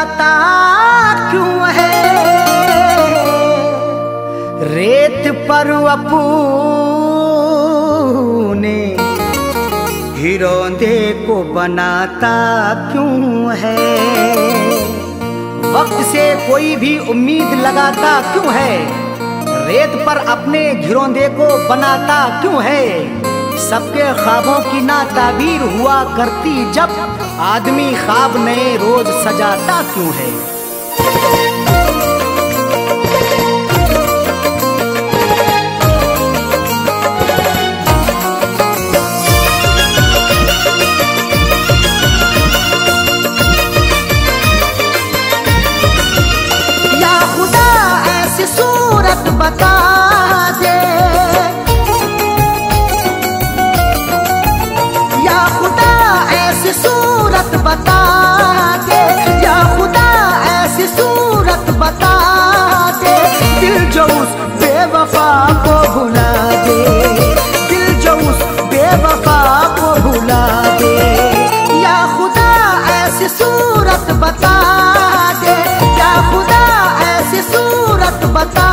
लगाता क्यों है, रेत पर अपने घिरौंदे को बनाता क्यों है। वक्त से कोई भी उम्मीद लगाता क्यों है, रेत पर अपने घिरौंदे को बनाता क्यों है। सबके ख्वाबों की ना ताबीर हुआ करती जब, आदमी ख्वाब नए रोज सजाता क्यों है। बता दे या खुदा ऐसी सूरत बता दे, या खुदा ऐसी सूरत बता दे, दिल जो उस बेवफा को भुला दे, दिल जो उस बेवफा को भुला दे। या खुदा ऐसी सूरत बता दे, या खुदा ऐसी सूरत बता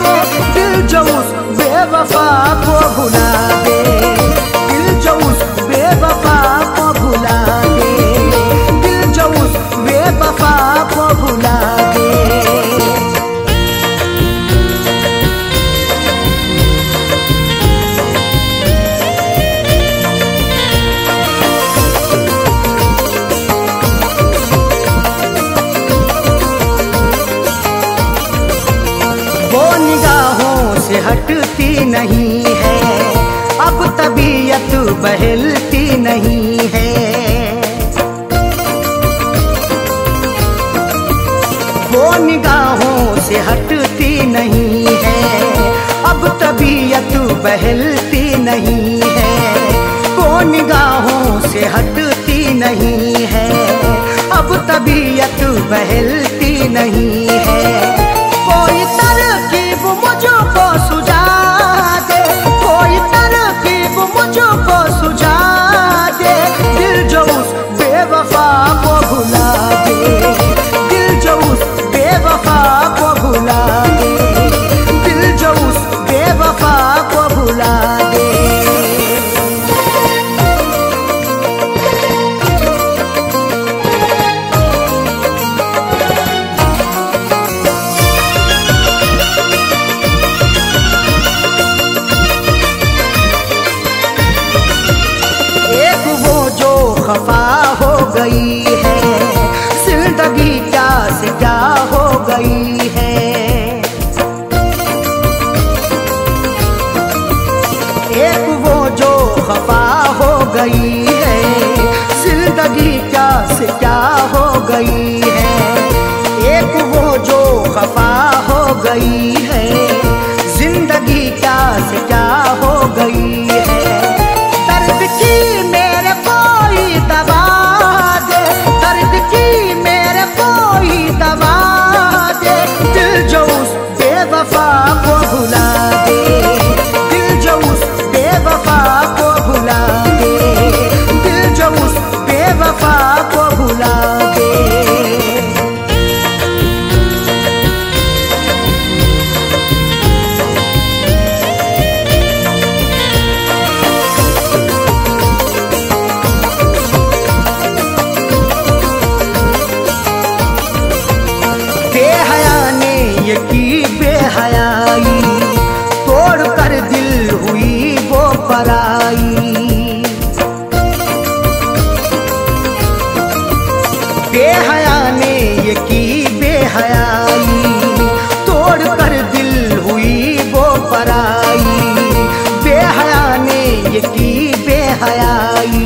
दे, दिल जो उस बेवफा को भुला दे, दिल जो उस बेवफा को भुला दे, दिल जो उस बेवफा को भुला दे। हटती नहीं है, अब तबीयत बहलती नहीं है। वो निगाहों से हटती नहीं है, अब तबीयत बहलती नहीं है। वो निगाहों से हटती नहीं है, अब तबीयत बहलती नहीं है। कोई तरकीब मुझको सुझा दे, कोई तरकीब मुझको सुझा दे, दिल जो उस बेवफा को भुला दे, दिल जो उस बेवफा को भुला दे, दिल जो उस बेवफा को भुला दे। खफा हो गई है, जिंदगी क्या से क्या हो गई है। एक वो जो खफा हो गई है, जिंदगी क्या से क्या हो गई है। एक वो जो खफा हो गई है, जिंदगी क्या से क्या हो गई है। दर्द की मेरे कोई दवा दे, दर्द की मेरे कोई दवा दे, दिल जो उस बेवफा को भुला दे, दिल जो उस बेवफा को भुला दे, दिल जो उस बेवफा को भुला दे। की बेहयाई तोड़ कर दिल हुई वो पराई। बेहया ने ये की बेहयाई तोड़ कर दिल हुई वो पराई। बेहया ने ये की बेहयाई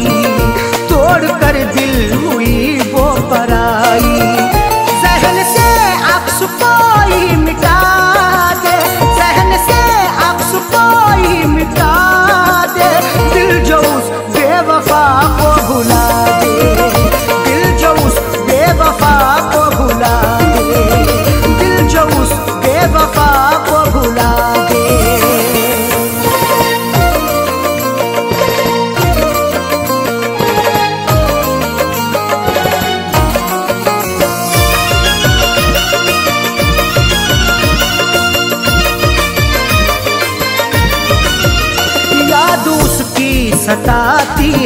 तोड़ कर दिल हुई वो पराई। सहन से अक्स कोई मिटा दे, सहन से अक्स कोई मिटा दे, दिल जो उस बेवफा को भुला दे, दिल जो उस बेवफा को भुला दे, दिल जो उस बेवफा को भुला दे।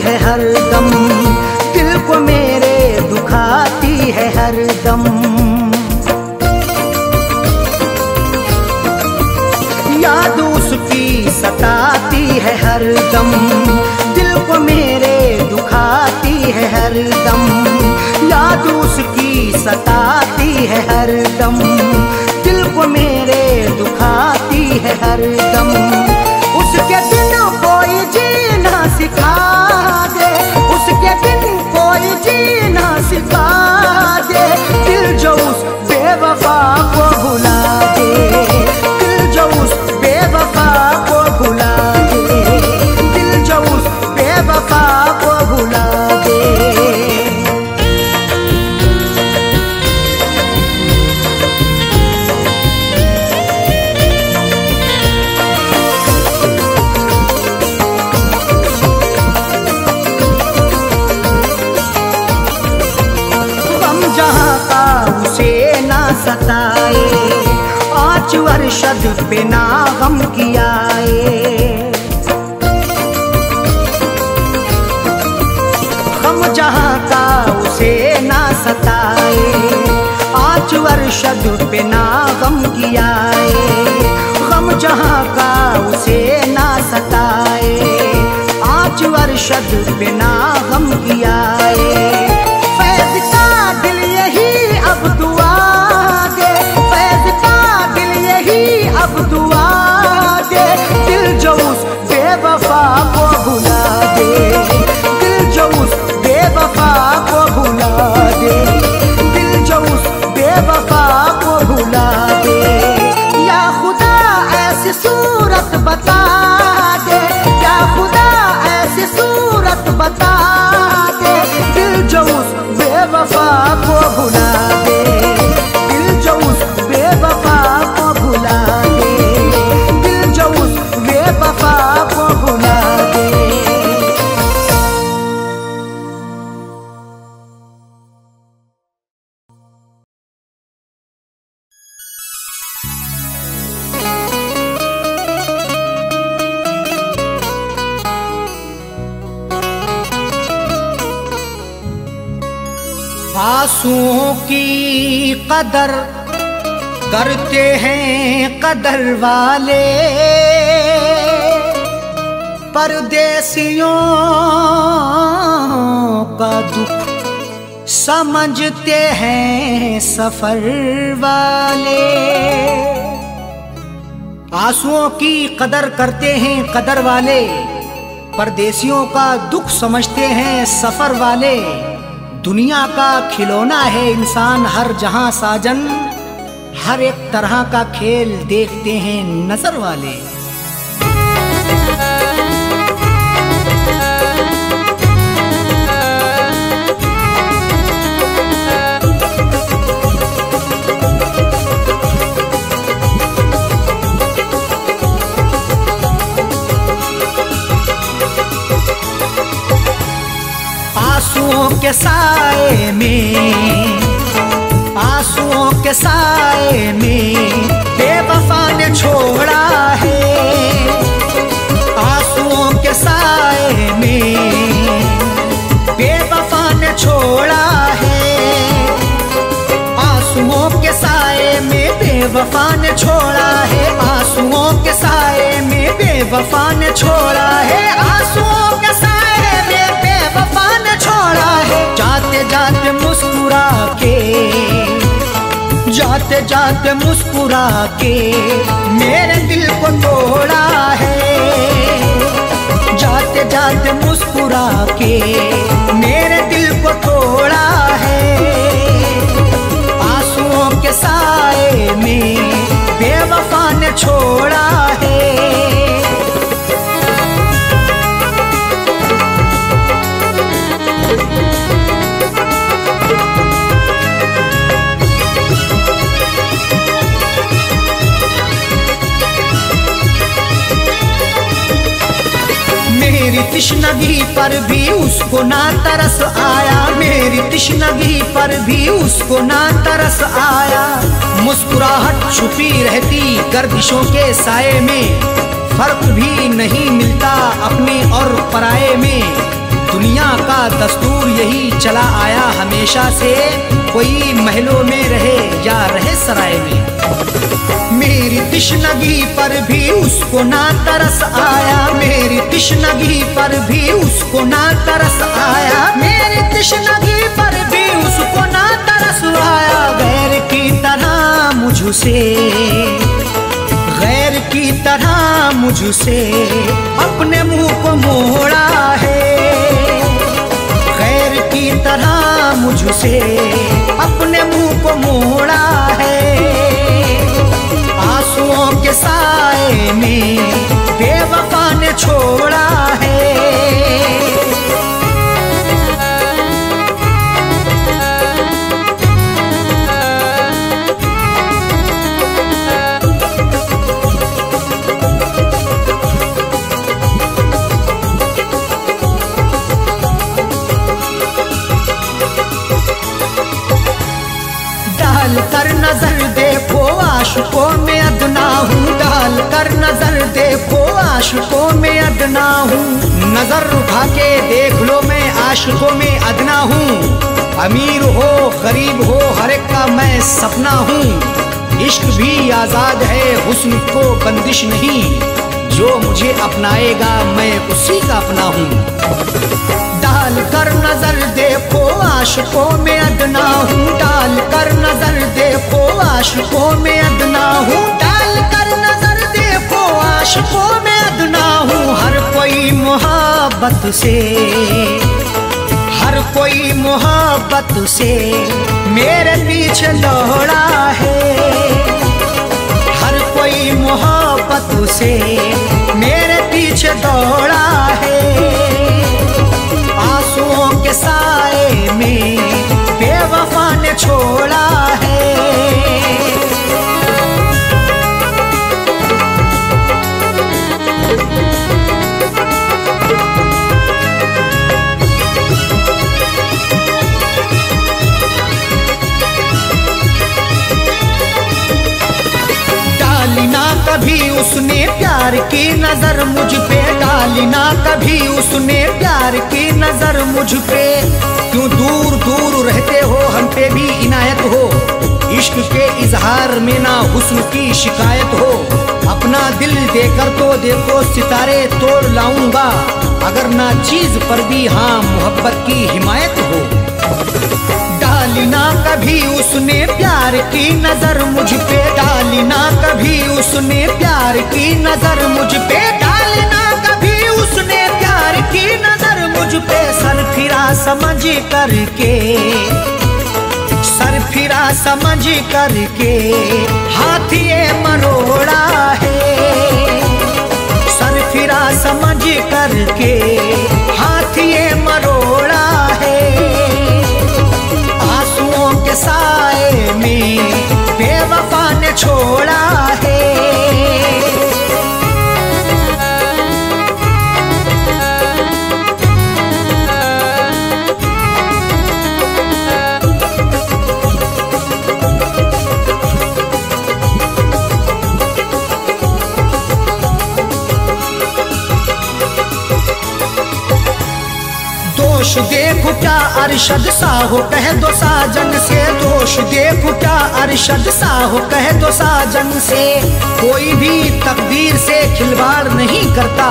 है हरदम, दिल को मेरे दुखाती है हरदम। याद उसकी सताती है हरदम, दिल को मेरे दुखाती है हरदम। याद उसकी सताती है हरदम, दिल को मेरे दुखाती है हरदम। उसके बिन कोई जीना सिखा दे, उसके बिन कोई जीना सिखा दे। दिल जो उस बेवफा को भुला दे, दिल जो उस बेवफा को भुला दे, दिल जो उस बेवफा को भुला दे। सताए आँच अरशद पे ना गम कियाए, गम जहाँ का उसे ना सताए। आँच अरशद पे ना गम कियाए, गम जहाँ का उसे ना सताए। आँच अरशद पे ना गम कियाए। फैज़ का दिल यही अब दुआ दे, फैज़ का दिल यही अब दुआ दे। दिल जो उस बेवफा को भुला दे, दिल जो उस बेवफा को भुला दे, दिल जो उस बेवफा को भुला दे। या खुदा ऐसी सूरत बता दे, या खुदा ऐसी सूरत बता दे। दिल जो उस बेवफा को भुला दे, दिल जो उस बेवफा को भुला दे, दिल जो उस बेवफा को भुला दे। आंसुओं की कदर करते हैं कदर वाले, परदेसियों का दुख समझते हैं सफर वाले। आंसुओं की कदर करते हैं कदर वाले, परदेसियों का दुख समझते हैं सफर वाले। दुनिया का खिलौना है इंसान हर जहां साजन, हर एक तरह का खेल देखते हैं नजर वाले। आंसुओं के साए में, आंसुओं के साए में बेवफा ने छोड़ा है। आंसुओं के साए में बेवफा ने छोड़ा है। आंसुओं के साए में बेवफा ने छोड़ा है। आंसुओं के साए में बेवफा ने छोड़ा है। आंसुओं के साए में बेवफा ने छोड़ा है। जाते जाते मुस्कुरा के, जाते जाते मुस्कुरा के मेरे दिल को तोड़ा है। जाते जाते मुस्कुरा के मेरे दिल को तोड़ा है। आंसुओं के साए में बेवफा ने छोड़ा है। मेरी तिश्नगी पर भी उसको ना तरस आया। मेरी तिश्नगी पर भी उसको ना तरस आया। मुस्कुराहट छुपी रहती गर्दिशों के साए में, फर्क भी नहीं मिलता अपने और पराये में। दस्तूर यही चला आया हमेशा से, कोई महलों में रहे या रहे सराय में। मेरी तिश्नगी पर भी उसको ना तरस आया, मेरी तिश्नगी पर भी उसको ना तरस आया, मेरी तिश्नगी पर भी उसको ना तरस आया। गैर की तरह मुझसे, गैर की तरह मुझसे अपने मुंह को मोड़ा है, गैर की तरह मुझसे अपने मुंह को मोड़ा है। आंसुओं के साए में बेवफा ने छोड़ा है। डाल कर नजर देखो आशिकों में अदना हूँ, डाल कर नजर देखो आशिकों में अदना हूँ। नजर उठा के देख लो मैं आशिकों में अदना हूँ। अमीर हो गरीब हो हर एक का मैं सपना हूँ। इश्क भी आजाद है हुस्न को बंदिश नहीं, जो मुझे अपनाएगा मैं उसी का अपना हूँ। डाल कर नजर देखो आशिकों में अदना हूँ, डाल कर नजर देखो आशिकों में अदना हूँ, डाल कर नजर देखो आशिकों में अदना हूँ। हर कोई मोहब्बत से, हर कोई मोहब्बत से मेरे पीछे दौड़ा है, हर कोई मोहब्बत से मेरे पीछे दौड़ा है। आंसुओं के साए में बेवफा ने छोड़ा है। डाली ना कभी उसने प्यार की नजर मुझ पे, डाली ना कभी उसने प्यार की नजर मुझ पे। क्यों दूर दूर रहते हो हम पे भी इनायत हो, इश्क के इजहार में ना हुस्न की शिकायत हो। अपना दिल देकर तो देखो सितारे तोड़ लाऊंगा, अगर ना चीज पर भी हाँ मोहब्बत की हिमायत हो। डाली ना कभी उसने प्यार की नजर मुझ पे, डाली ना कभी उसने प्यार की नजर मुझ पे, डाली ना कभी उसने प्यार की नजर मुझ पे। सर फिरा समझ करके, सर फिरा समझ करके हाथ ये मरोड़ा है, सर फिरा समझ करके हाथ ये मरोड़ा है। आंसुओं के साए में बेवफा ने छोड़ा है। दोष देखो क्या अरशद सा हो कह दो साजन से, दोष देखो क्या अरशद सा हो कह दो साजन से। कोई भी तकदीर से खिलवाड़ नहीं करता,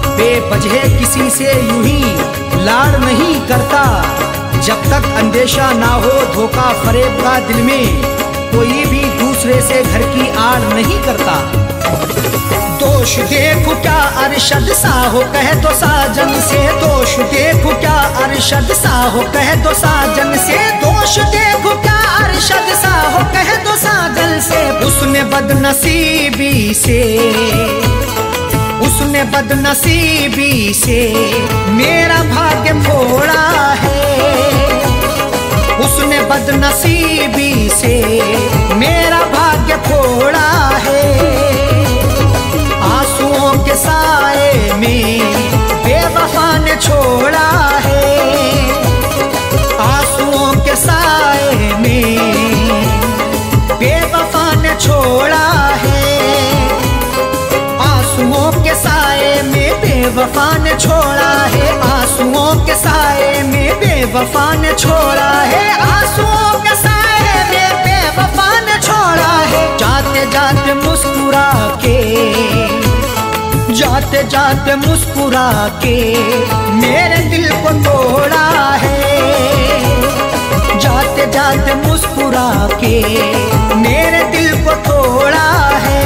बेवजह किसी से यूं ही लाड़ नहीं करता। जब तक अंदेशा ना हो धोखा फरेब का दिल में, कोई भी दूसरे से घर की आड़ नहीं करता। दोष देखो क्या अरशद सा हो कह दो साजन से, दोष देखो क्या अरशद सा हो कह दो साजन से, दोष देखो क्या अरशद सा हो कह दो साजन से। उसने बदनसीबी से, उसने बदनसीबी से मेरा भाग्य फोड़ा है, उसने बदनसीबी से मेरा भाग्य फोड़ा है। आंसुओं के साए में बेवफा ने छोड़ा है, आंसुओं के साए में बेवफा ने छोड़ा है, आंसुओं के साए में बेवफा ने छोड़ा है, आंसुओं के साए बेवफा ने छोड़ा है, आंसुओं के साए में बेवफा ने छोड़ा है। जाते जाते मुस्कुरा के, जाते जाते मुस्कुरा के मेरे दिल को तोड़ा है। जाते जाते मुस्कुरा के मेरे दिल को तोड़ा है।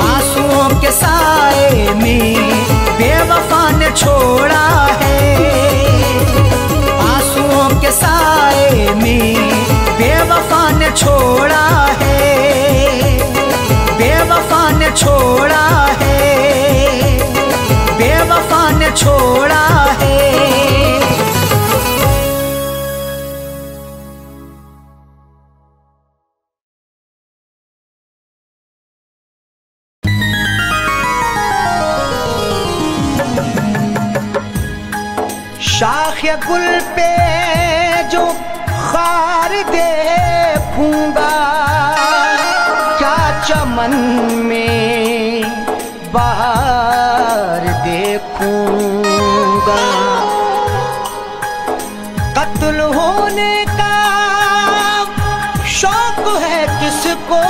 आंसुओं के साए में बेवफा ने छोड़ा है। आंसुओं के साए में बेवफा ने छोड़ा है। बेवफा ने छोड़ा है। बेवफा ने छोड़ा है। शाख गुल पे जो खार देखूंगा, क्या चमन में बाहर देखूंगा। कत्ल होने का शौक है किसको,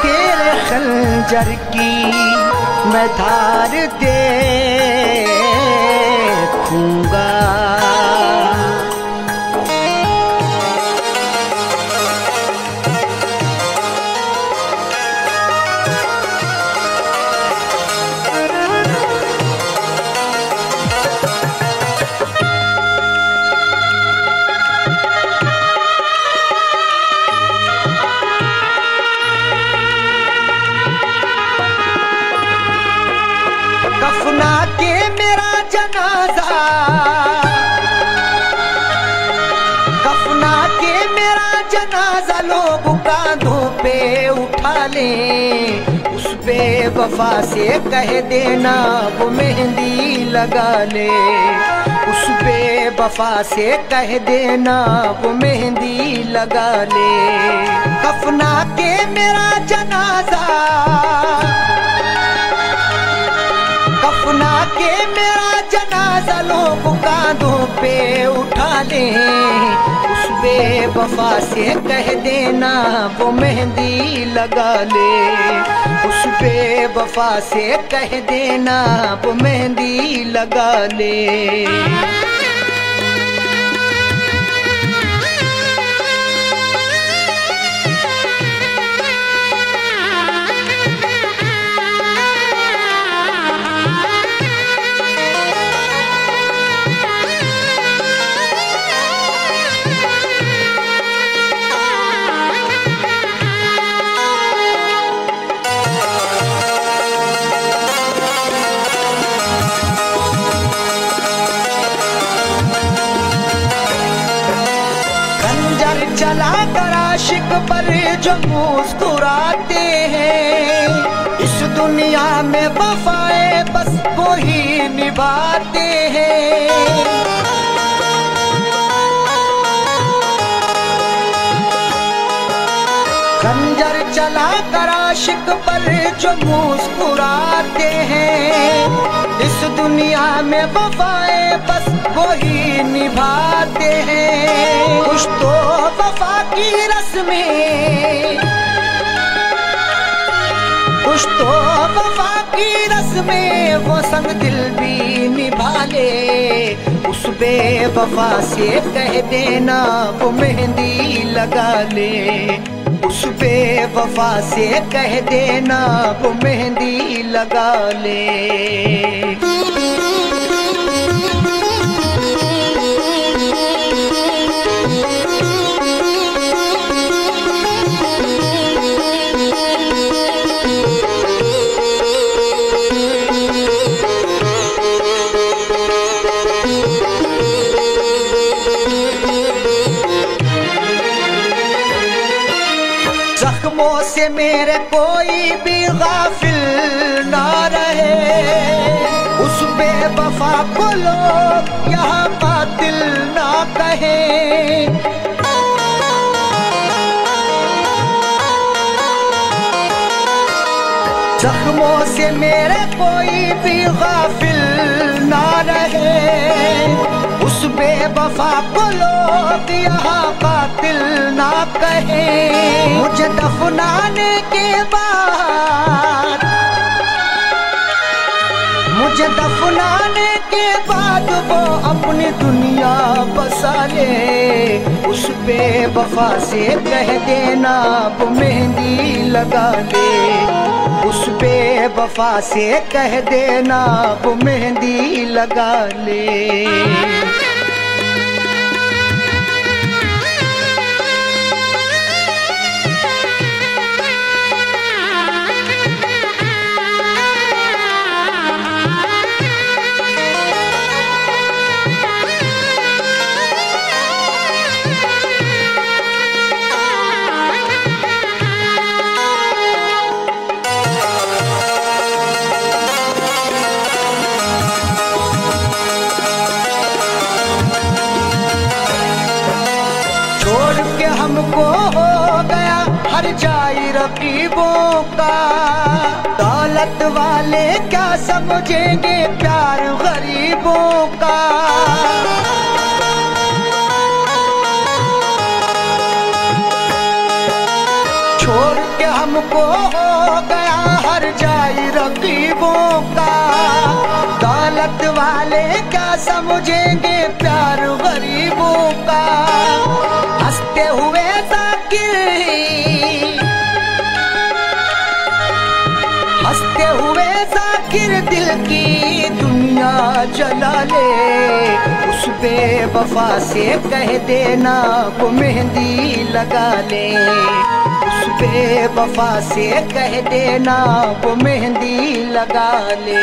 तेरे खंजर की मैं धार देखूंगा। कफना के मेरा जनाजा, कफना के मेरा जनाजा लोग कांधों पे उठा लें। उस बेवफा से कह देना वो मेहंदी लगा ले। उस बेवफा से कह देना वो मेहंदी लगा ले। कफना के मेरा जनाजा, कफना के मेरा जनाजा लोग कांधों पे उठा लें। उस बेवफा से कह देना वो मेहंदी लगा ले। उस बेवफा से कह देना वो मेहंदी लगा ले। चला कर आशिक पर जो मुस्कुराते हैं, इस दुनिया में वफाए बस वो ही निभाते हैं। खंजर चला कर आशिक पर जो मुस्कुराते हैं, इस दुनिया में वफाए बस वो ही निभाते हैं। कुछ तो वफा की रस्में, कुछ तो वफा की रस्में वो संग दिल भी निभा ले। उस बेवफा से कह देना वो मेहंदी लगा ले। उस बेवफा से कह देना वो मेहंदी लगा ले। जख्मों से मेरे कोई भी गाफिल ना रहे। उस बेवफा को लोग यहाँ कातिल ना कहें। जख्मों से मेरे कोई भी गाफिल ना रहे। बेवफा को लोग यहाँ कातिल ना कहे। मुझे दफनाने के बाद, मुझे दफनाने के बाद वो अपनी दुनिया बसा ले। उस बेवफा से कह देना वो मेहंदी लगा ले। उस बेवफा से कह देना वो मेहंदी लगा ले। हमको हो गया हर जाई रकीबों का। दौलत वाले क्या समझेंगे प्यार गरीबों का। छोड़ के हमको हो गया हर जाई रकीबों का। दौलत वाले क्या समझेंगे प्यार गरीबों का। हंसते हुए जाकिर, हंसते हुए जाकिर दिल की दुनिया जला ले। उस बेवफा से कह देना वो मेहंदी लगा ले। उस बेवफा से कह देना वो मेहंदी लगा ले।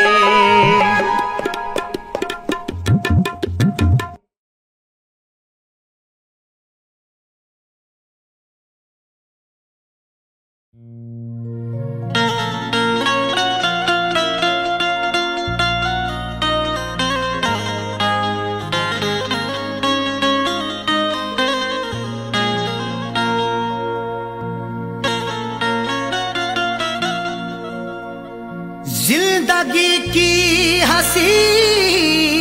जिंदगी की हसीन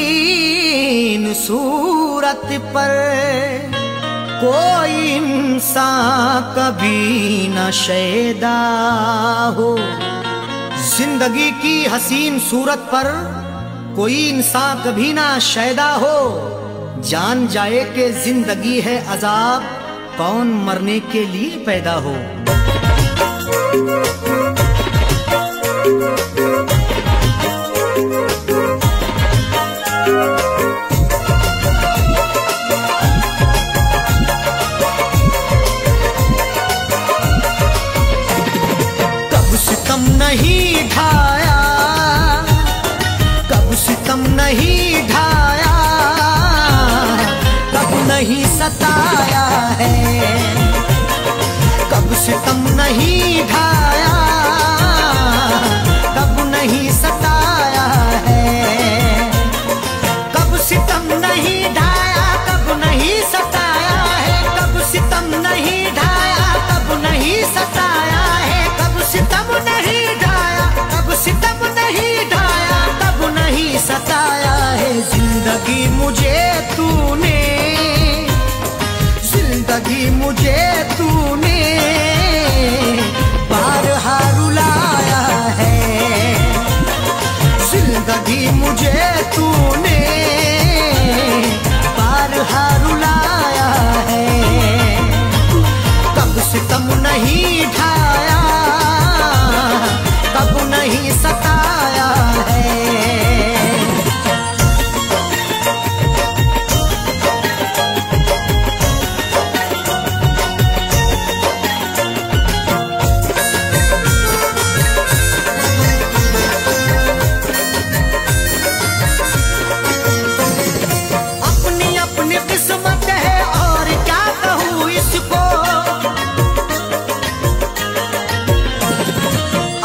सूरत पर कोई इंसान कभी न शैदा हो। जिंदगी की हसीन सूरत पर कोई इंसान कभी ना शैदा हो। जान जाए कि जिंदगी है अजाब, कौन मरने के लिए पैदा हो। नहीं ढाया, कब सितम नहीं ढाया, कब नहीं सताया है। कब सितम नहीं ढाया, कब नहीं सताया है। कब सितम नहीं ढाया, कब नहीं सताया है। कब सितम नहीं ढाया, कब नहीं सताया है। कब सितम नहीं ढाया, कब सितम नहीं ढाया, कब नहीं सताया है। जिंदगी मुझे तूने, जिंदगी मुझे तूने बारहा रुलाया है। जिंदगी मुझे तूने बारहा रुलाया है। कब सितम नहीं ढाया, कब नहीं सताया है। अपनी अपनी किस्मत है और क्या कहूँ इसको।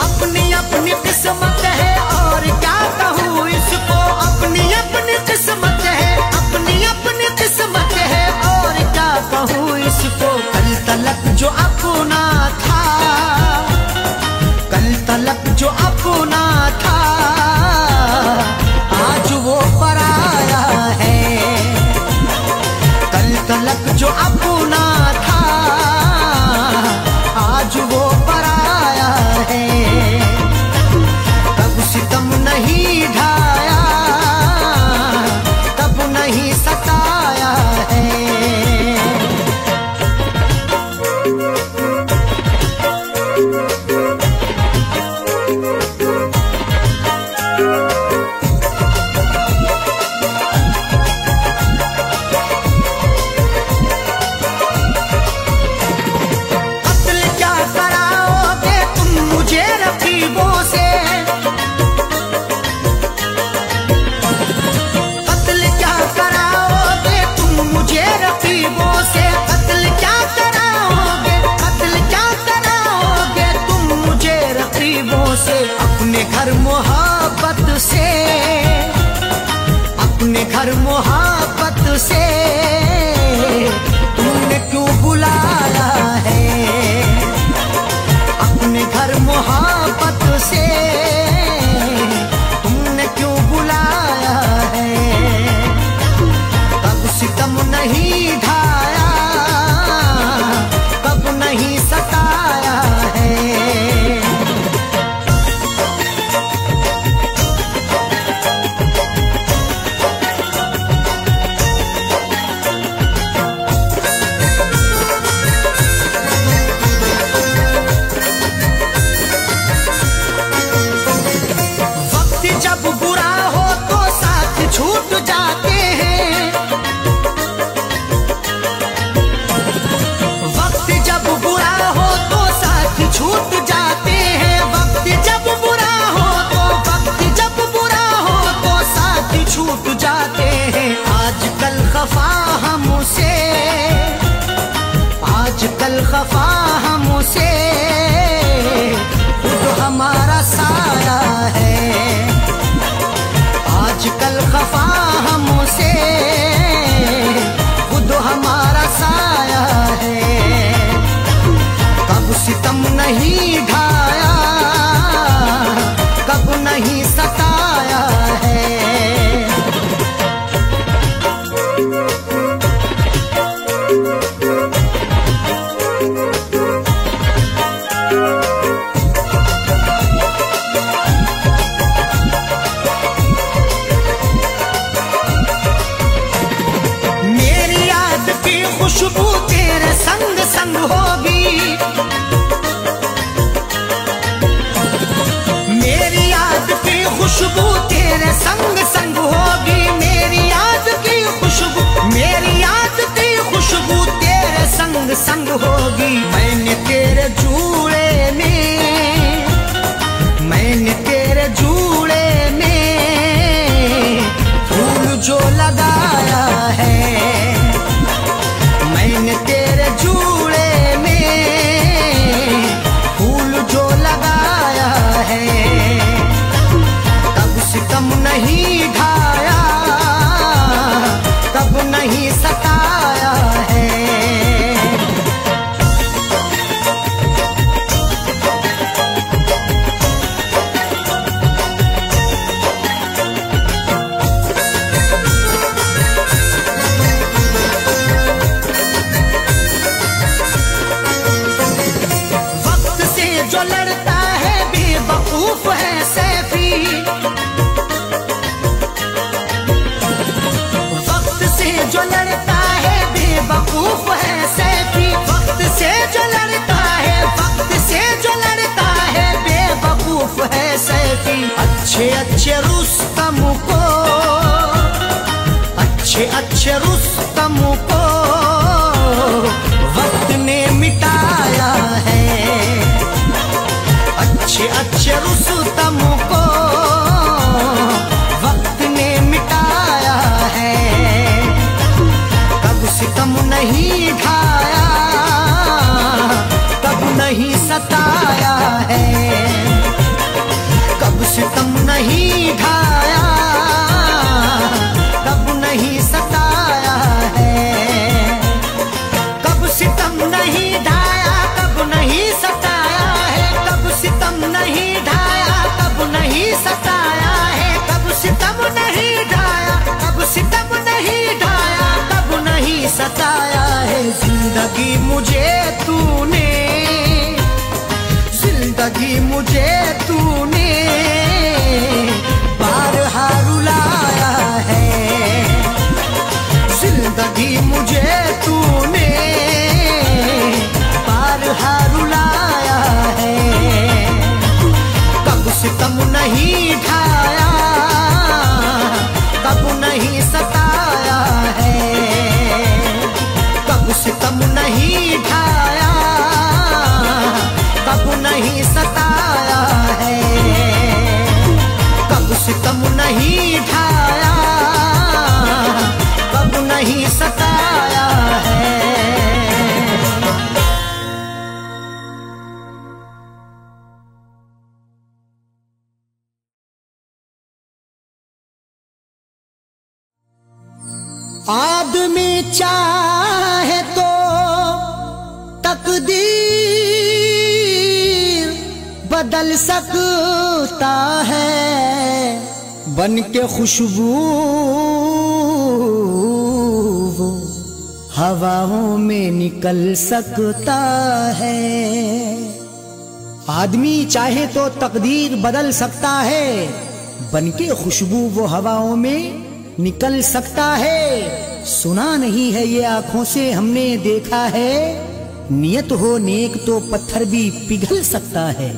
अपनी अपनी किस्मत है और क्या कहूँ घर मोहब्बत से तुमने क्यों बुलाया है, अपने घर मोहब्बत से तुमने क्यों बुलाया है। कब सितम नहीं ढाया, कब नहीं सताया है। छूट जाते हैं, वक्त जब बुरा हो तो साथ छूट जाते हैं। वक्त जब बुरा हो तो, वक्त जब बुरा हो तो साथ छूट जाते हैं। आजकल खफा हमसे, आजकल खफा हमसे खुद हमारा साया है। आजकल खफा हमसे खुद हमारा साया है। कब सितम नहीं ढाया, कब नहीं सताया है। खुशबू तेरे संग संग होगी, मेरी याद की खुशबू तेरे संग संग होगी। मेरी याद की खुशबू, मेरी याद की खुशबू तेरे संग संग होगी। मैंने तेरे जूड़े में, मैंने तेरे जूड़े में फूल जो लगाया है। मैंने तेरे जूड़े में फूल जो लगाया है। कब सितम नहीं ढाया, कब नहीं सताया है। जो लड़ता है बेवकूफ है सैफी, वक्त से जो लड़ता है बेवकूफ है सैफी। वक्त से जो लड़ता है, वक्त से जो लड़ता है बेवकूफ है सैफी। अच्छे अच्छे रुस्तम को, अच्छे अच्छे रुस्तम को वक्त ने मिटाया है। अच्छे अच्छे रुस्तम को वक्त ने मिटाया है। कब सितम नहीं ढाया, कब नहीं सताया है। कब सितम नहीं ढाया, कब नहीं सताया है। कब सितम नहीं ढाया, कब नहीं सताया है। कब सितम नहीं ढाया, कब आदमी चाहे तो तकदीर बदल सकता है, बन के खुशबू वो हवाओं में निकल सकता है। आदमी चाहे तो तकदीर बदल सकता है, बन के खुशबू वो हवाओं में निकल सकता है। सुना नहीं है ये आंखों से हमने देखा है, नियत हो नेक तो पत्थर भी पिघल सकता है।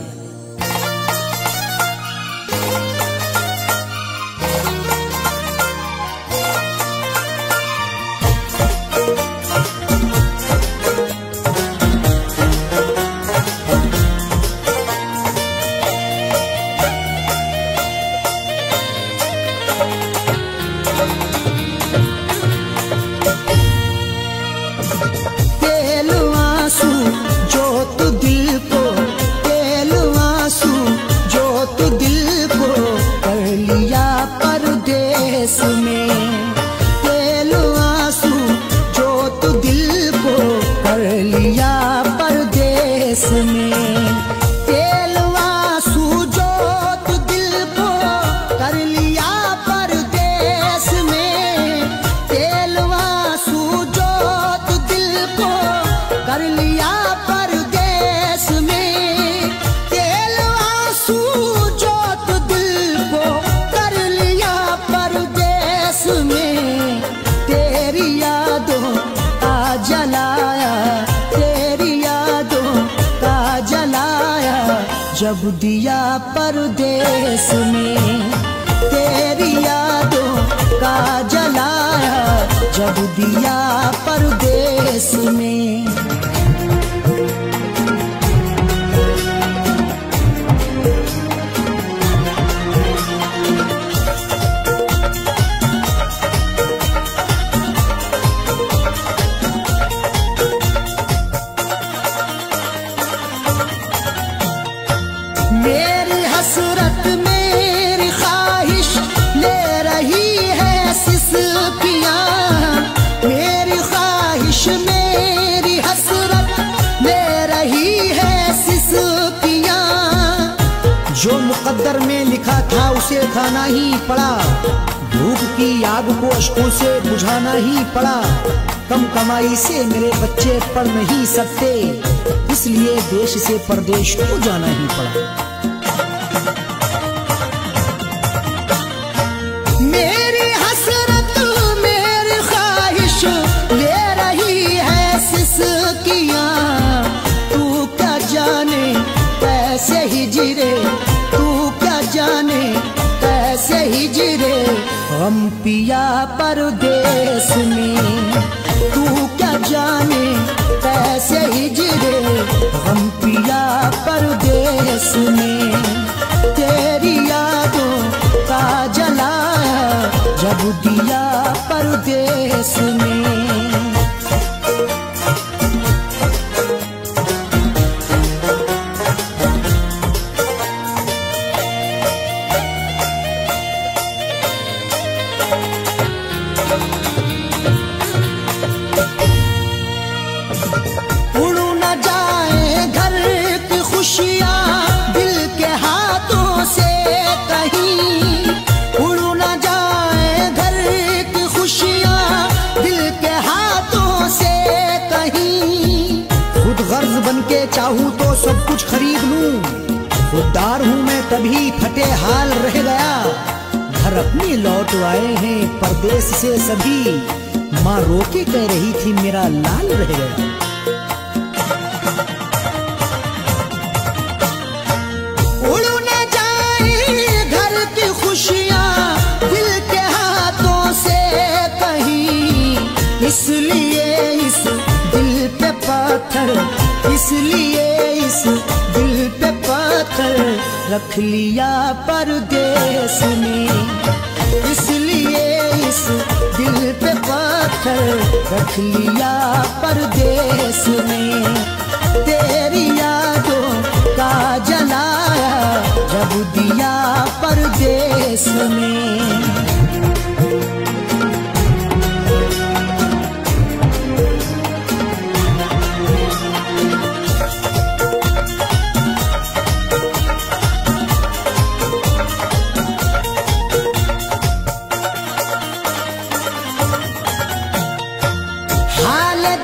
जब दिया परदेस में तेरी यादों का जलाया, जब दिया परदेस में। मेरी हसरत मेरी ख्वाहिश ले रही है सिसकियां, मेरी ख्वाहिश मेरी हसरत ले रही है सिसकियां। जो मुकद्दर में लिखा था उसे खाना ही पड़ा, भूख की आग को अश्कों से बुझाना ही पड़ा। कम कमाई से मेरे बच्चे पढ़ नहीं सकते, इसलिए देश से परदेश को जाना ही पड़ा। मेरी हसरत मेरी ख्वाहिश ले रही है सिसकियां, तू क्या जाने कैसे हिजरे, तू क्या जाने कैसे हिजरे गम पिया परदेस में। तू क्या जाने कैसे हिजरे गम पिया परदेस में। तेरी यादों का जलाया, जब दिया परदेस में। बनके चाहूं तो सब कुछ खरीद लूं, खुददार हूं मैं तभी फटे हाल रह गया। घर अपने लौट आए हैं परदेश से सभी, माँ रोके कह रही थी मेरा लाल रह गया। उड़ न जाए घर की खुशियां दिल के हाथों से कहीं, इसलिए इस दिल पे पत्थर, इसलिए इस दिल पे पत्थर रख लिया परदेस में। इसलिए इस दिल पे पत्थर रख लिया परदेस में। तेरी यादों का जलाया, जब दिया परदेस में।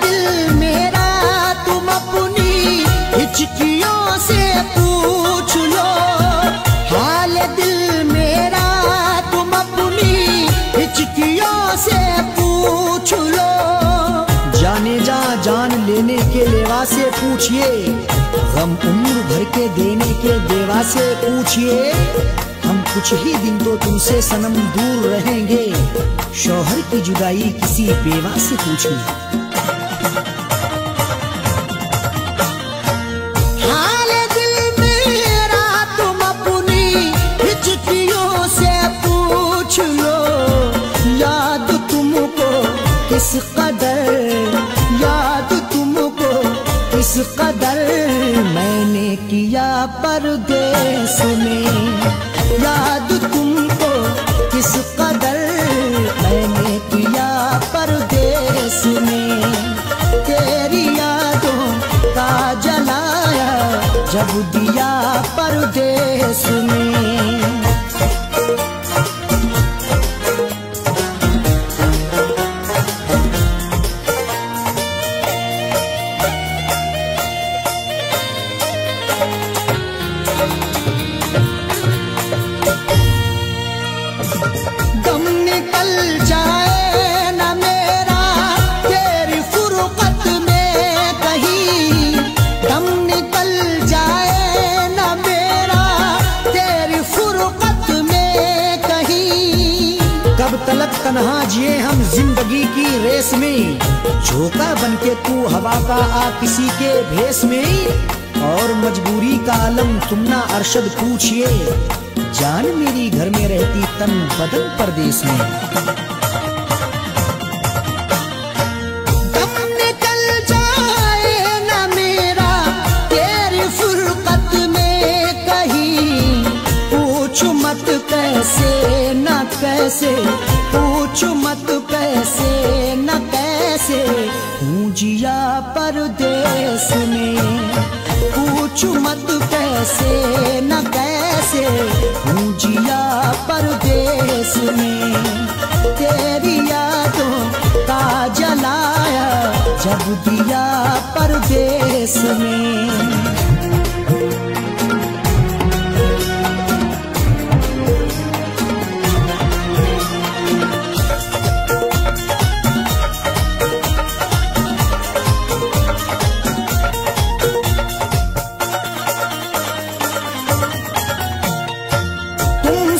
दिल मेरा तुम अपनी हिचकियों से पूछ लो, हाल दिल मेरा तुम अपनी हिचकियों से पूछ लो। जाने जा जान लेने के लेवा से पूछिए, गम उम्र भर के देने के देवा से पूछिए। हम कुछ ही दिन तो तुमसे सनम दूर रहेंगे, शौहर की जुदाई किसी बेवा से पूछिए। हाल दिल मेरा तुम अपनी हिचकियों से पूछ लो, याद तुमको किस कदर, याद तुमको किस कदर मैंने किया परदेस में, याद तुमको किस कदर मैंने किया परदेस में। तेरी यादों का जलाया जब दिया परदेस में। तन्हा जिए हम जिंदगी की रेस में, झोंका बनके तू हवा का आ किसी के भेस में। और मजबूरी का आलम तुम ना अरशद पूछिए, जान मेरी घर में रहती तन बदन परदेस में। दम निकल जाए ना मेरा तेरी फुरकत में कहीं, पूछ मत कैसे न कैसे, पूछ मत कैसे न कैसे हूँ जिया परदेस में, पूछ मत कैसे न कैसे हूँ जिया परदेस में। तेरी यादों का जलाया जब दिया परदेस में।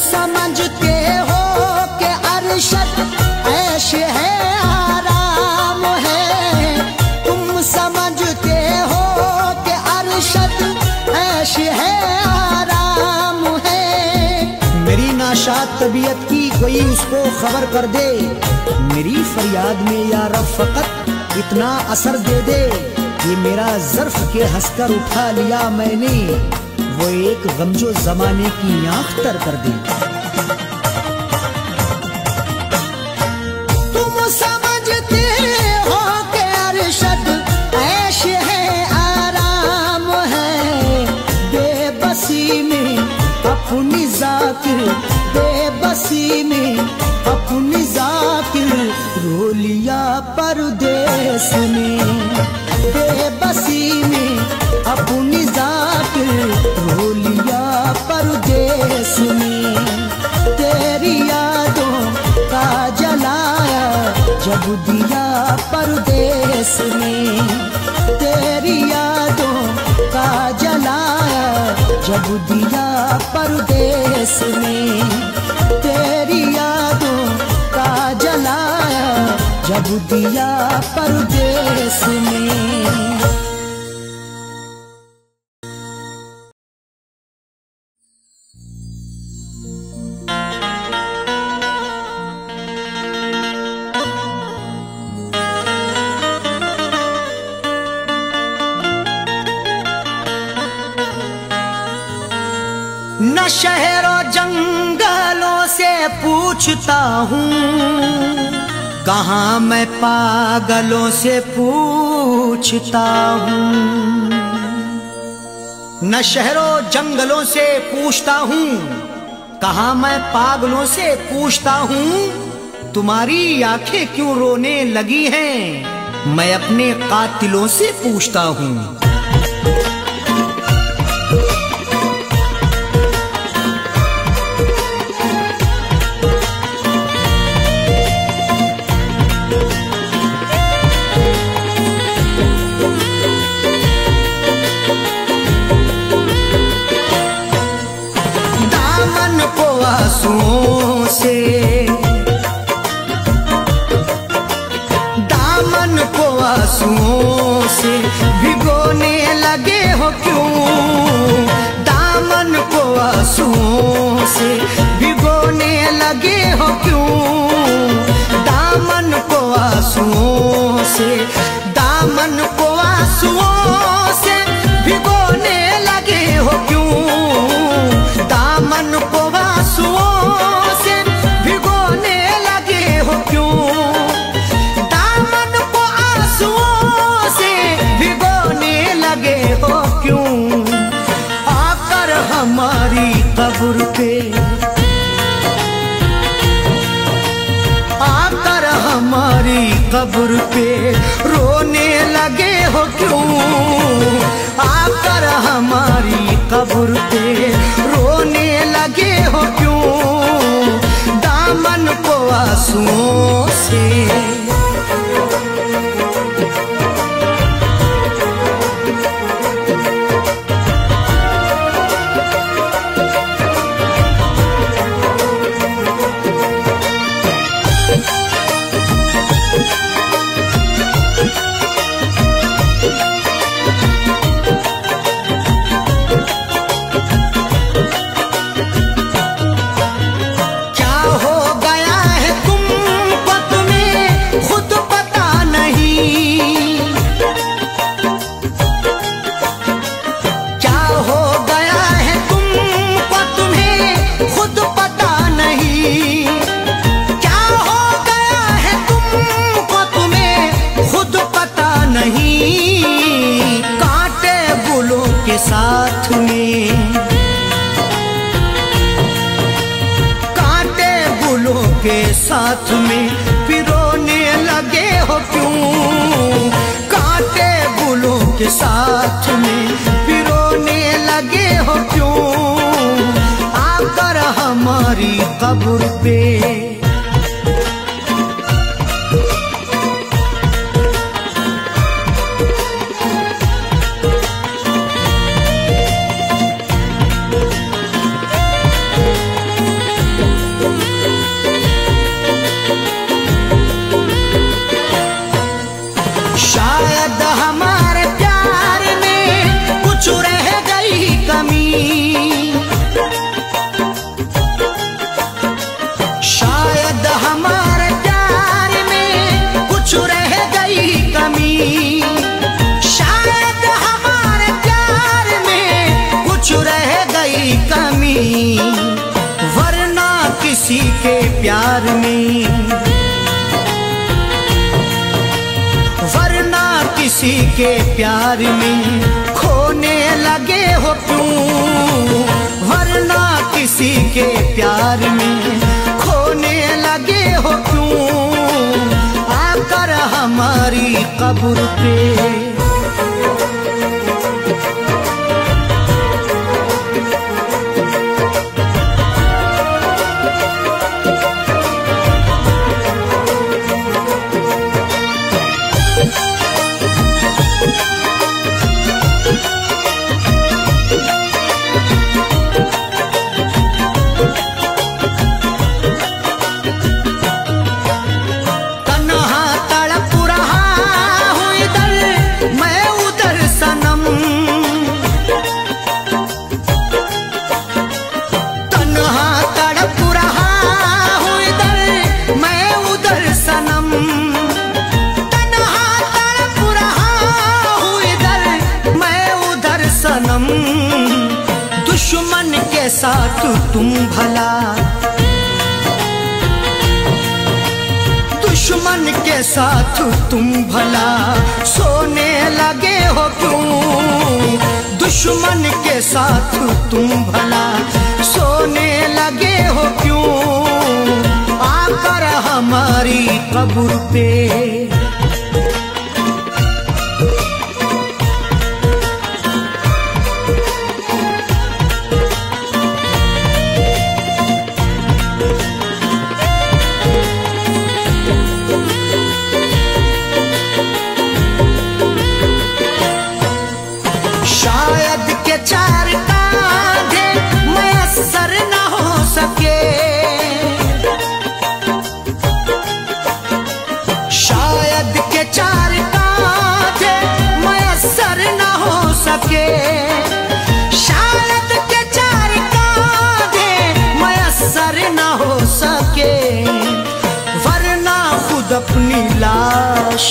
समझते हो कि अरशद ऐश है आराम है, तुम समझते हो कि अरशद ऐश है आराम है। मेरी नाशाद तबीयत की कोई उसको खबर कर दे, मेरी फरियाद में या रब फकत इतना असर दे दे। ये मेरा ज़र्फ के हंसकर उठा लिया मैंने, वो एक गमजो जमाने की आंख तर कर दे। तुम समझते हो कि अरशद ऐश है आराम है, बेबसी में अपनी जाकिर, बेबसी में अपनी जाकिर रो लिया परदेस में, बेबसी में अपनी जाकिर रो लिया परदेस में। तेरी यादों का जलाया जब दिया परदेस में, तेरी यादों का जलाया जब दिया परदेस में, तेरी यादों का जलाया जब दिया परदेस में। न शहरों जंगलों से पूछता हूँ, कहाँ मैं पागलों से पूछता हूँ। न शहरों जंगलों से पूछता हूँ, कहाँ मैं पागलों से पूछता हूँ। तुम्हारी आंखें क्यों रोने लगी हैं, मैं अपने कातिलों से पूछता हूँ। आंसुओं से दामन को आंसुओं से भिगोने लगे हो क्यों? दामन को आंसुओं से भिगोने लगे हो क्यों? दामन को आंसुओं से, दामन को आंसुओं से भिगोने लगे हो क्यों? दामन को आंसुओं से भिगोने लगे हो क्यों? दामन को आंसुओं से भिगोने लगे हो क्यों? आकर हमारी कब्र पे, आकर हमारी कब्र पे रोने लगे हो क्यों? आकर हमारी कब्र पे रोने लगे हो क्यों? दामन को आंसुओं से। साथ में कांटे गुलों के साथ में पिरोने लगे हो क्यों? कांटे गुलों के साथ में पिरोने लगे हो क्यों? आकर हमारी कब्र पे, शायद हमारे प्यार में कुछ रह गई कमी, शायद हमारे प्यार में कुछ रह गई कमी, शायद हमारे प्यार में कुछ रह गई कमी, वरना किसी के प्यार में, वरना किसी के प्यार में खोने लगे हो क्यों? वरना किसी के प्यार में खोने लगे हो क्यों? आकर हमारी कब्र पे, दुश्मन के साथ तुम भला, दुश्मन के साथ तुम भला सोने लगे हो क्यों? दुश्मन के साथ तुम भला सोने लगे हो क्यों? आकर हमारी कब्र पे, अपनी लाश,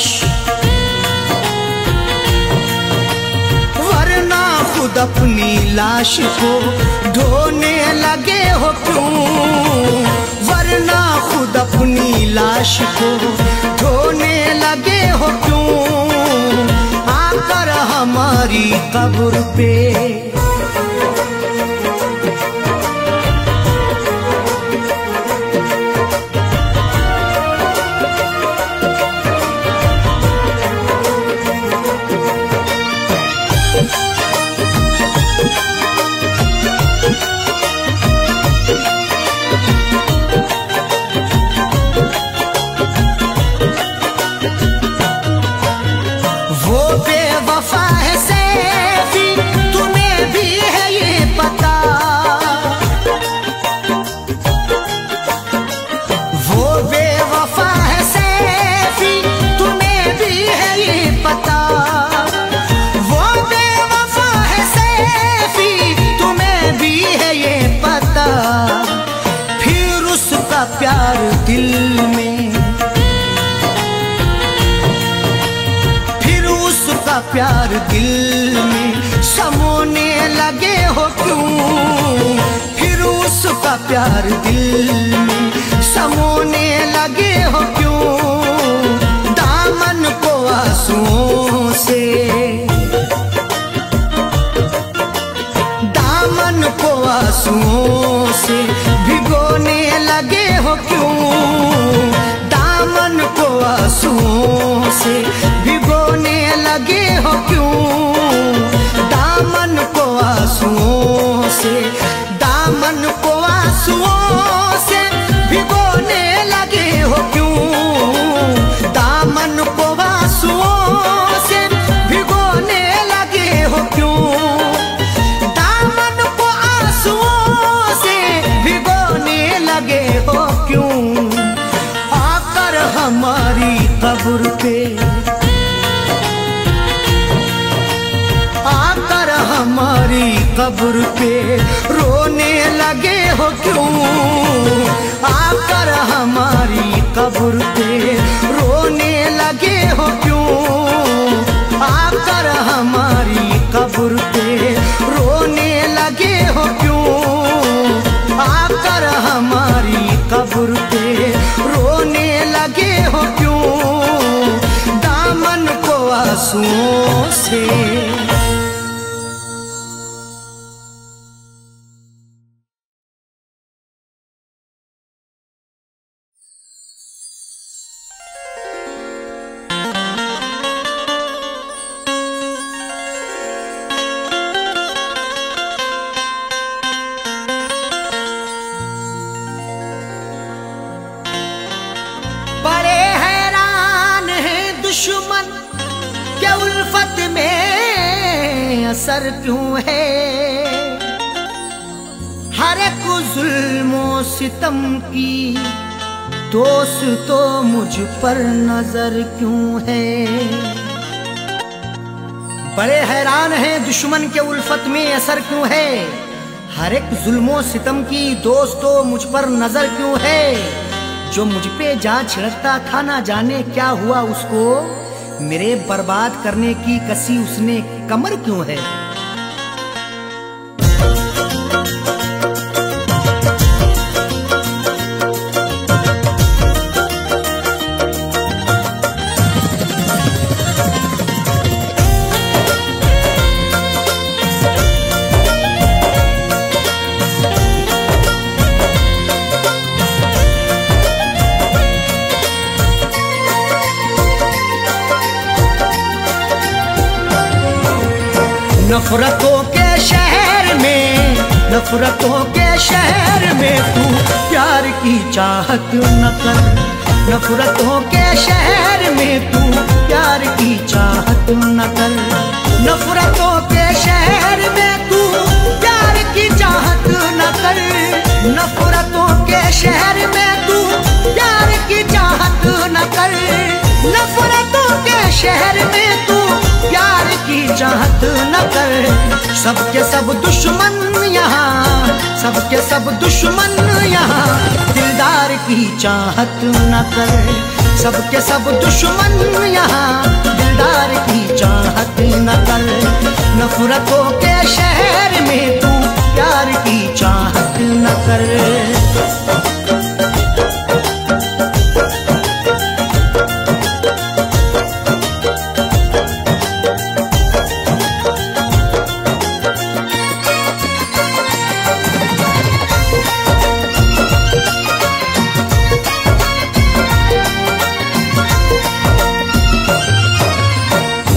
वरना खुद अपनी लाश को ढोने लगे हो क्यों, वरना खुद अपनी लाश को ढोने लगे हो क्यों, आकर हमारी कब्र पे। प्यार दिल में, फिर उसका प्यार दिल में समोने लगे हो क्यों, फिर उसका प्यार दिल में समोने लगे हो क्यों, दामन को आंसुओं से, दामन को आंसुओं से भिगोने लगे हो क्यों, दामन को आंसुओं से भिगोने लगे हो क्यों, दामन को आंसुओं से, दामन को आंसुओं से भिगोने लगे हो क्यों, दामन को आंसुओं से भिगोने लगे हो क्यों, दामन को आंसुओं से भिगोने लगे हो क्यों, आकर हमारी कब्र पे, आकर हमारी कब्र पे रोने लगे हो क्यों, आकर हमारी कब्र पे रोने लगे हो क्यों, आकर हमारी कब्र पे रोने लगे हो क्यों, आकर हमारी कब्र पे रोने लगे हो क्यों, दामन को आंसुओं से। दुश्मन के उल्फत में असर क्यों है, हर एक जुल्मो सितम की दोस्त तो मुझ पर नजर क्यों है। बड़े हैरान हैं दुश्मन के उल्फत में असर क्यों है, हर एक जुल्मो सितम की दोस्त तो मुझ पर नजर क्यों है। जो मुझ पे जा छिड़कता था ना जाने क्या हुआ उसको, मेरे बर्बाद करने की कसी उसने कमर क्यों है। नफरतों के शहर में, नफरतों के शहर में तू प्यार की चाहत न कर, नफरतों के शहर में तू प्यार की चाहत न कर, नफरतों के शहर में तू प्यार की चाहत न कर, नफरतों के शहर में तू प्यार की चाहत न कर, नफरतों के शहर में तू प्यार की चाहत न कर। सबके सब दुश्मन यहाँ, सबके सब दुश्मन यहाँ दिलदार की चाहत न करे। सबके सब दुश्मन यहाँ दिलदार की चाहत न करे। नफरतों के शहर में तू प्यार की चाहत न करे।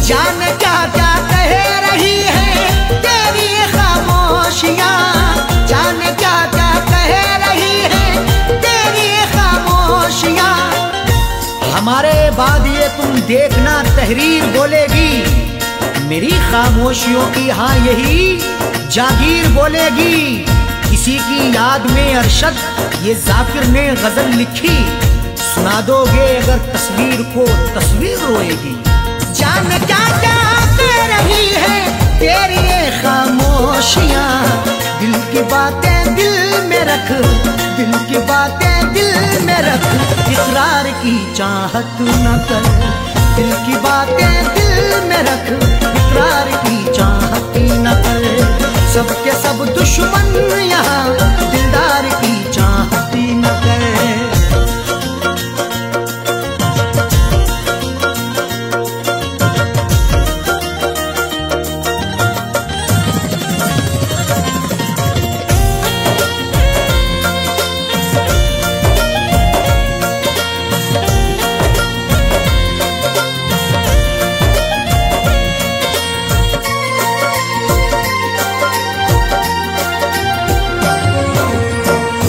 जाने क्या क्या कह रही है तेरी खामोशियाँ, जाने क्या क्या कह रही है तेरी खामोशियाँ। हमारे बाद ये तुम देखना तहरीर बोलेगी, मेरी खामोशियों की हाँ यही जागीर बोलेगी। किसी की याद में अरशद ये जाकिर ने गजल लिखी, सुना दोगे अगर तस्वीर को तस्वीर रोएगी। जाने क्या क्या कह रही है तेरी ये खामोशियाँ, दिल की बातें दिल में रख, दिल की बातें दिल में रख। इकरार की चाहत न कर, दिल की बातें दिल में रख। इकरार की चाहत न कर। सबके सब दुश्मन यहाँ दिलदार की चाहत न कर।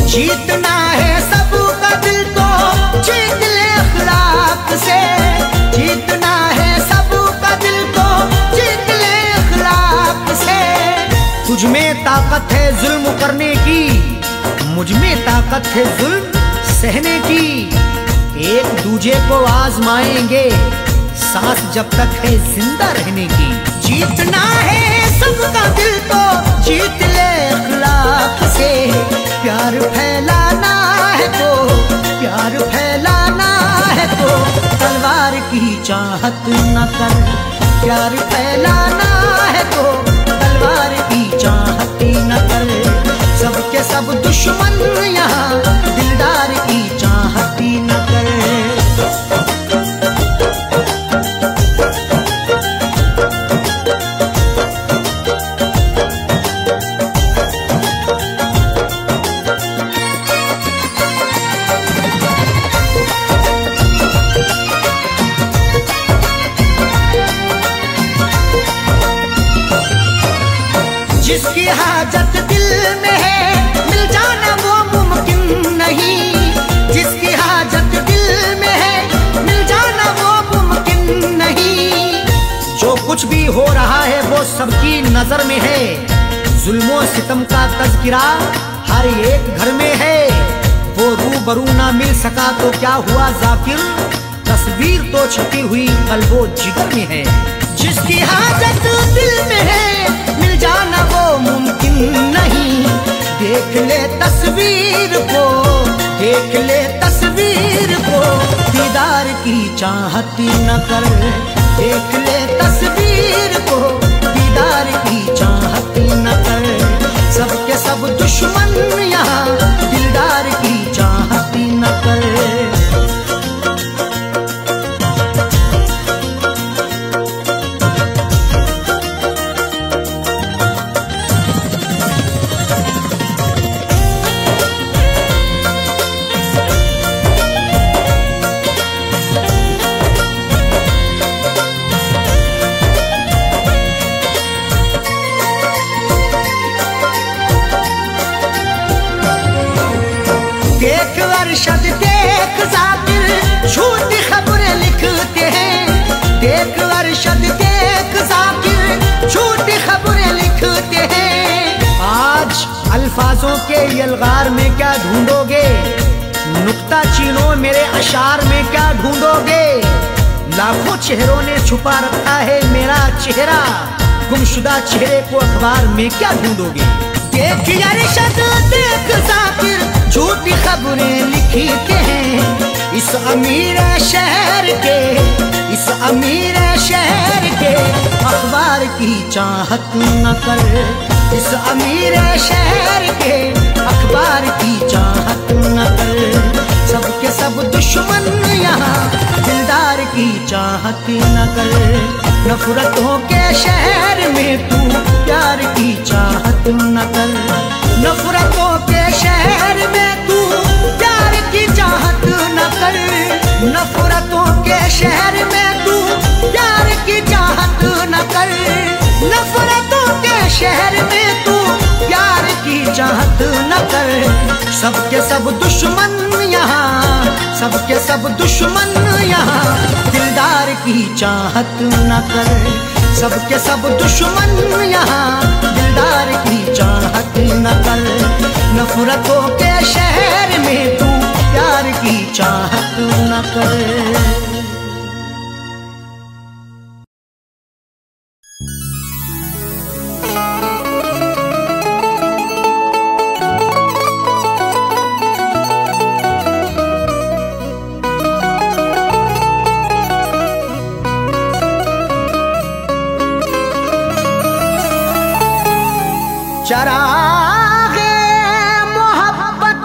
जीतना है सबका दिल तो जीत ले अखलाक से, जीतना है सबका दिल तो जीत ले अखलाक से। तुझ में ताकत है जुल्म करने की, मुझ में ताकत है जुल्म सहने की। एक दूजे को आजमाएंगे सांस जब तक है जिंदा रहने की। जीतना है सबका दिल तो जीत ले अखलाक से। प्यार फैलाना है तो, प्यार फैलाना है तो तलवार की चाहत न कर। प्यार फैलाना है तो तलवार की चाहत न कर। सबके सब दुश्मन यहाँ दिलदार की चाहत न कर। जिसकी हाजत दिल में है मिल जाना वो मुमकिन नहीं। जिसकी हाजत दिल में है मिल जाना वो मुमकिन नहीं। जो कुछ भी हो रहा है वो सबकी नजर में है। जुल्मों सितम का तज़किरा हर एक घर में है। वो रूबरू ना मिल सका तो क्या हुआ जाकिर, तस्वीर तो छपी हुई कल्बो जिगर में है। जिसकी हाजत दिल में है मिल जाना वो मुमकिन नहीं। देख ले तस्वीर को, देख ले तस्वीर को, दीदार की चाहत न कर। देख ले तस्वीर को, दीदार की चाहत न कर। सबके सब दुश्मन यहाँ दिलदार की चाहत न कर। देख अरशद देख जाकिर झूठी खबरें लिखते हैं। देख अरशद देख जाकिर झूठी खबरें लिखते हैं। आज अल्फाजों के यलगार में क्या ढूंढोगे, नुक्ता चीनो मेरे अशार में क्या ढूंढोगे। लाखों चेहरों ने छुपा रखा है मेरा चेहरा, गुमशुदा चेहरे को अखबार में क्या ढूंढोगे। देख अरशद देख जाकिर झूठी खबरें लिखी के हैं इस अमीर शहर के, इस अमीर शहर के अखबार की चाहत न कर, इस अमीर शहर के अखबार की चाहत न कर। सबके सब दुश्मन यहाँ दिलदार की चाहत न कर, नफरतों के शहर में तू प्यार की चाहत न कर, नफरतों के शहर में तू प्यार की चाहत न कर, नफरतों के शहर में तू प्यार की चाहत न कर, नफरतों के शहर में तू प्यार की चाहत न कर। सबके सब दुश्मन यहाँ, सबके सब दुश्मन यहाँ दिलदार की चाहत न कर, सबके सब दुश्मन यहाँ दिलदार की चाहत न कर, नफरतों के शहर में तू प्यार की चाहत न कर। चरागे मोहब्बत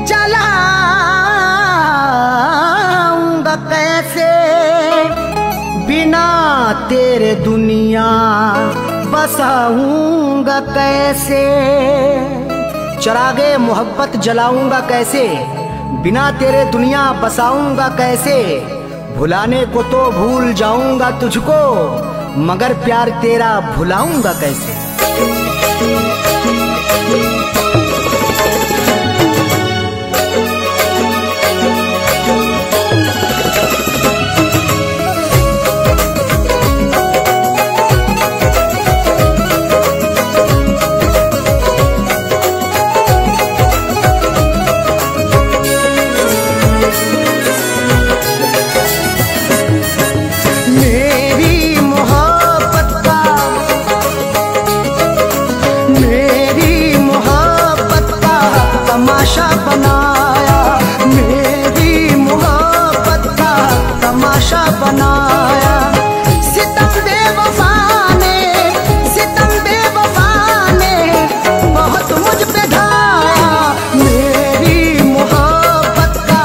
जलाऊंगा कैसे, बिना तेरे दुनिया बसाऊंगा कैसे। चरागे मोहब्बत जलाऊंगा कैसे, बिना तेरे दुनिया बसाऊंगा कैसे। भुलाने को तो भूल जाऊंगा तुझको, मगर प्यार तेरा भुलाऊंगा कैसे। तमाशा बनाया, मेरी मोहब्बत का तमाशा बनाया। सितम बेवफा ने, सितम बेवफा ने बहुत मुझ पे ढाया, मेरी मोहब्बत का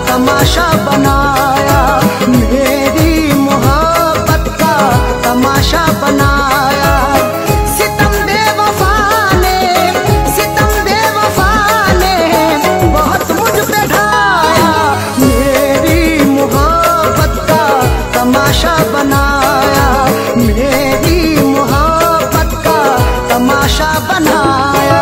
तमाशा बनाया, मेरी मोहब्बत का तमाशा बनाया। सितम बेवफा ने, सितम बेवफा बहुत मुझ पे ढाया, मेरी मोहब्बत का तमाशा बनाया, मेरी मोहब्बत का तमाशा बनाया।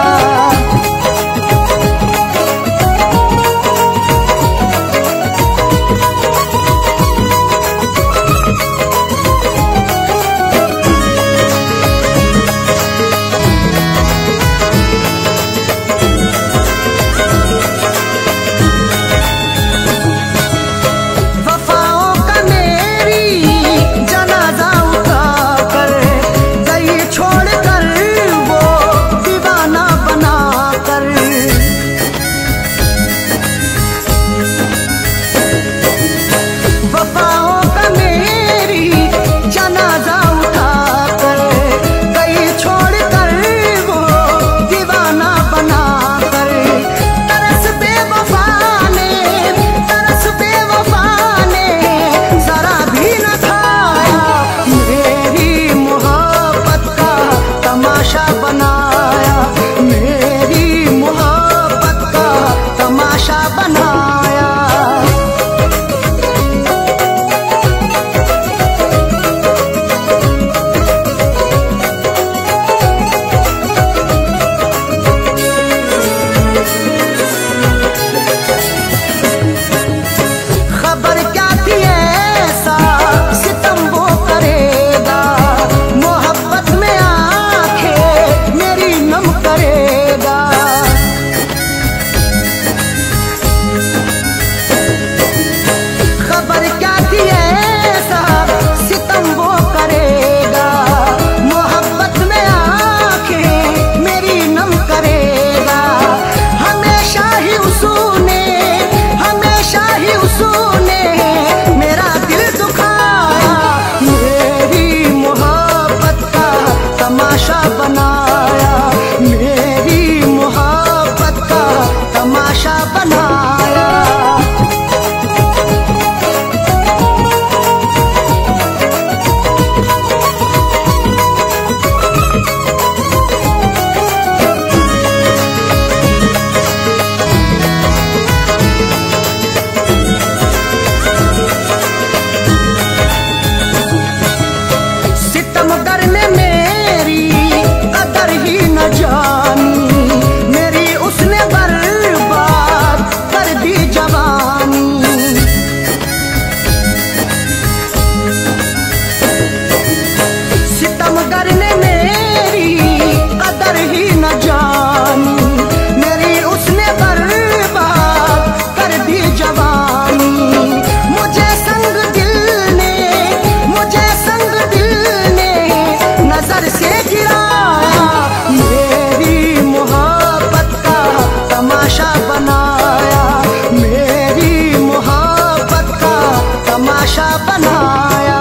तमाशा बनाया।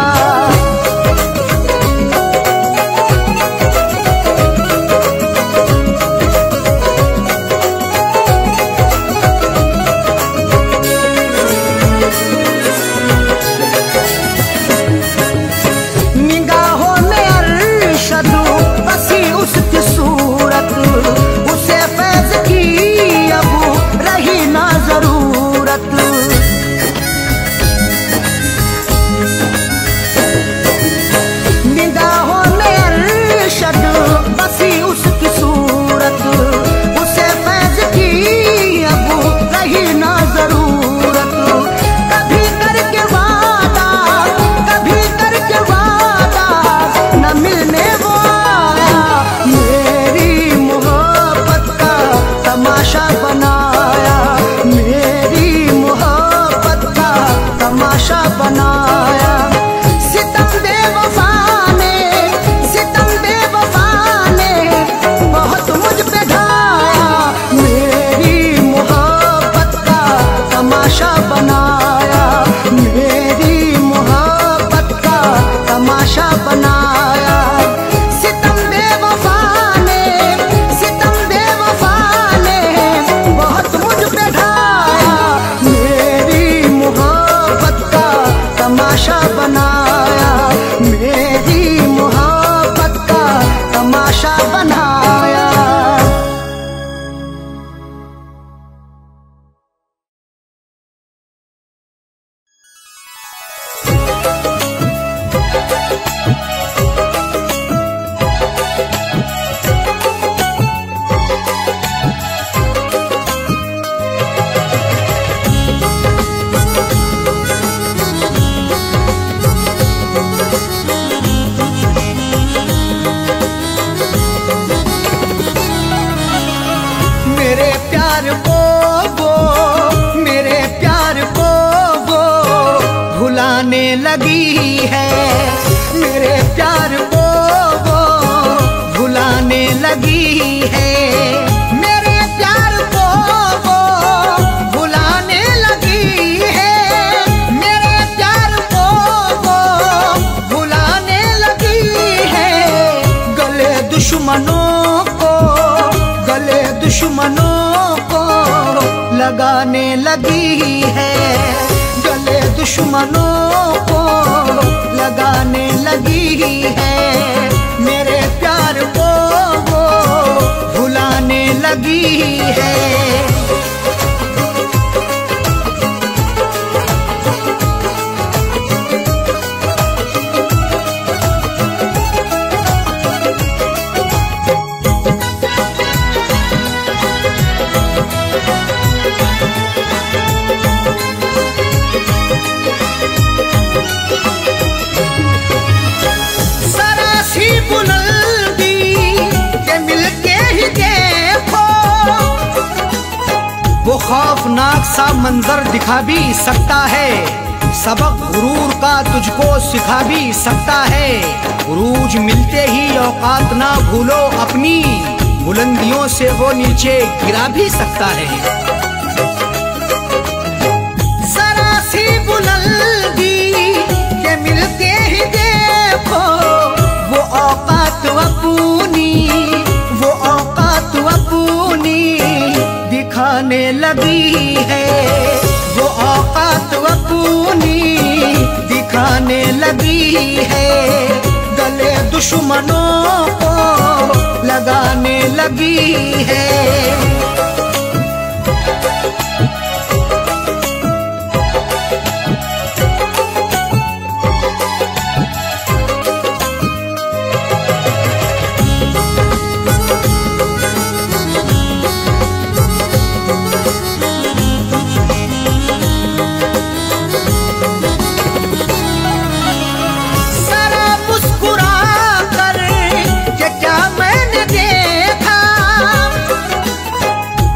निगाहों में अरशद बसी उसकी सूरत, उसे फैज की अब रही ना जरूरत। निगाहों में अरशद बसी उसकी सूरत, उसे फैज की अब रही ना जरूरत। कभी करके वादा, कभी करके वादा, न मिलने वो आया, मेरी मोहब्बत का तमाशा बनाया, मेरी मोहब्बत का तमाशा बनाया। सितम बेवफा ने, सितम बेवफा ने बहुत मुझ पे ढाया, मेरी मोहब्बत का तमाशा बनाया, मेरी मोहब्बत का तमाशा बनाया। सितम बेवफा ने, सितम बेवफा ने बहुत मुझ पे ढाया, मेरी मोहब्बत का तमाशा बनाया, मेरी मोहब्बत का तमाशा बनाया। मेरे प्यार को वो, मेरे प्यार को वो भुलाने लगी है, मेरे प्यार को वो भुलाने लगी है, मेरे प्यार को वो भुलाने लगी है, मेरे प्यार को वो भुलाने लगी है। गले दुश्मनों को, गले दुश्मनों को लगाने लगी है, गले दुश्मनों को लगाने लगी है, मेरे प्यार को वो भुलाने लगी है। सरासी बुलंदी के मिलके ही देखो, वो खौफनाक सा मंजर दिखा भी सकता है, सबक गुरूर का तुझको सिखा भी सकता है। गुरूज मिलते ही औकात ना भूलो अपनी, बुलंदियों से वो नीचे गिरा भी सकता है। सरासी बुलंदी के मिलके ही देखो, वो औकात अपनी, वो औकात अपनी दिखाने लगी है, वो औकात अपनी दिखाने लगी है। गले दुश्मनों को लगाने लगी है।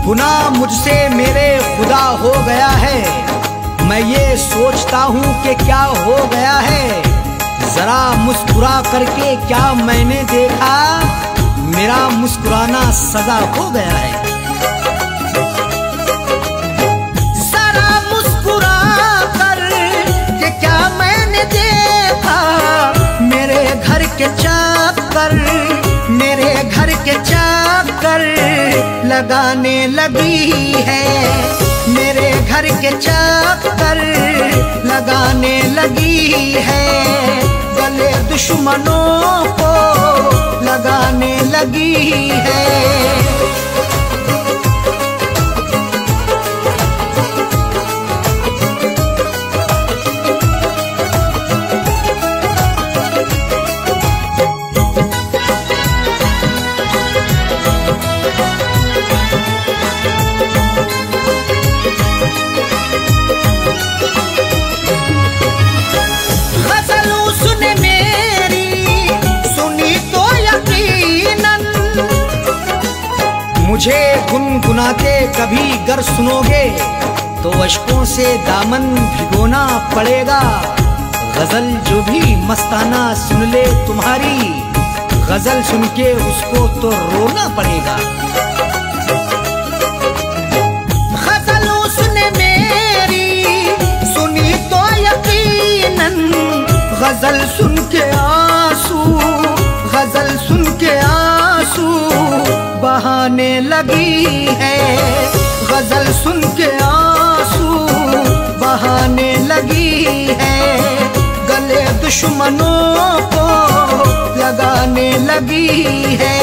गुनाह मुझसे मेरे खुदा हो गया है, मैं ये सोचता हूँ कि क्या हो गया है। जरा मुस्कुरा करके क्या मैंने देखा, मेरा मुस्कुराना सजा हो गया है। जरा मुस्कुरा कर के क्या मैं लगाने लगी है, मेरे घर के चक्कर लगाने लगी है, गले दुश्मनों को लगाने लगी है। मुझे गुनगुनाते कभी गर सुनोगे तो अश्कों से दामन भिगोना पड़ेगा। गजल जो भी मस्ताना सुन ले तुम्हारी, गजल सुन के उसको तो रोना पड़ेगा। गजल उसने मेरी सुनी तो यकीनन, गजल सुन के आंसू, गजल सुन के आंसू बहाने लगी है, गजल सुन के आंसू बहाने लगी है, गले दुश्मनों को लगाने लगी है।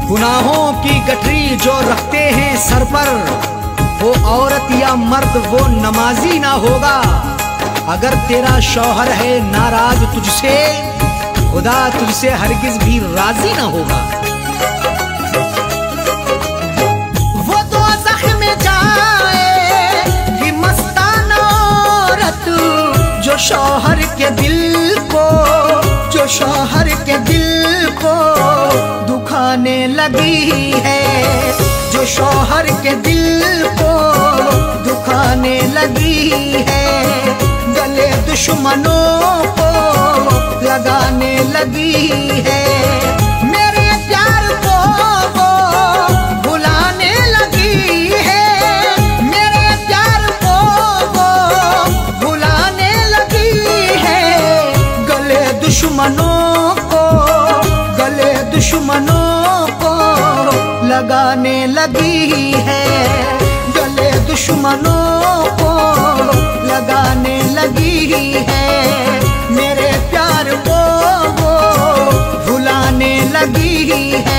गुनाहों की गठरी जो रखते हैं सर पर, वो औरत या मर्द वो नमाजी ना होगा। अगर तेरा शौहर है नाराज तुझसे, खुदा तुझसे हरगिज भी राजी ना होगा। वो तो ज़ख्म जाए कि मस्ताना औरत, जो शौहर के दिल को, जो शौहर के दिल को दुखाने लगी है, जो शौहर के दिल को दुखाने लगी है, गले दुश्मनों को लगाने लगी है। मेरे प्यार को वो भुलाने लगी है, मेरे प्यार को वो भुलाने लगी है, गले दुश्मनों को, गले दुश्मनों को लगाने लगी है, गले दुश्मनों को लगाने लगी है, मेरे प्यार को वो भुलाने लगी है।